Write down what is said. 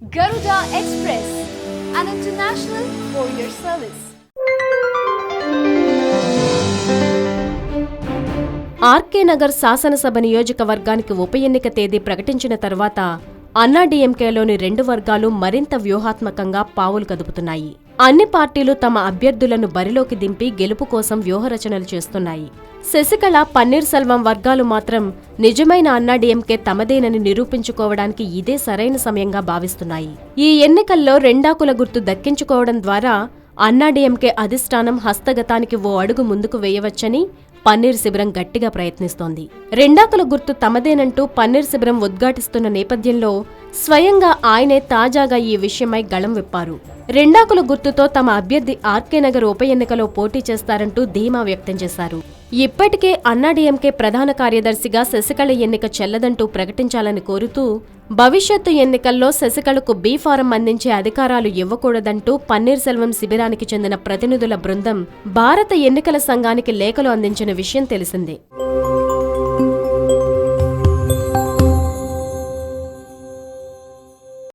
Garuda Express, an international courier service. RK Nagar శాసనసభ నియోజకవర్గానికి ఉప ఎన్నిక తేదీ ప్రకటించిన తర్వాత అన్నాడీఎంకేలోని రెండు వర్గాలు మరింత వ్యూహాత్మకంగా పావులు కదుపుతున్నాయి. అన్ని పార్టీలు తమ అభ్యర్థులను బరిలోకి దింపి గెలుపు కోసం వ్యూహరచనలు చేస్తున్నాయి. శశికళ, పన్నీర్ సెల్వం వర్గాలు మాత్రం నిజమైన అన్నాడీఎంకే తమదేనని నిరూపించుకోవడానికి ఇదే సరైన సమయంగా భావిస్తున్నాయి. ఈ ఎన్నికల్లో రెండాకుల గుర్తు దక్కించుకోవడం ద్వారా అన్నాడీఎంకే అధిష్టానం హస్తగతానికి ఓ అడుగు ముందుకు వేయవచ్చని పన్నీర్ శిబిరం గట్టిగా ప్రయత్నిస్తోంది. రెండాకుల గుర్తు తమదేనంటూ పన్నీర్ శిబిరం ఉద్ఘాటిస్తున్న నేపథ్యంలో స్వయంగా ఆయనే తాజాగా ఈ విషయమై గళం విప్పారు. రెండాకుల గుర్తుతో తమ అభ్యర్థి ఆర్కే నగర్ ఉప ఎన్నికలో పోటీ చేస్తారంటూ ధీమా వ్యక్తం చేశారు. ఇప్పటికే అన్నాడీఎంకే ప్రధాన కార్యదర్శిగా శశికళ ఎన్నిక చెల్లదంటూ ప్రకటించాలని కోరుతూ భవిష్యత్తు ఎన్నికల్లో శశికళకు బీ ఫారం అందించే అధికారాలు ఇవ్వకూడదంటూ పన్నీర్ సెల్వం శిబిరానికి చెందిన ప్రతినిధుల బృందం భారత ఎన్నికల సంఘానికి లేఖలు అందించిన విషయం తెలిసిందే.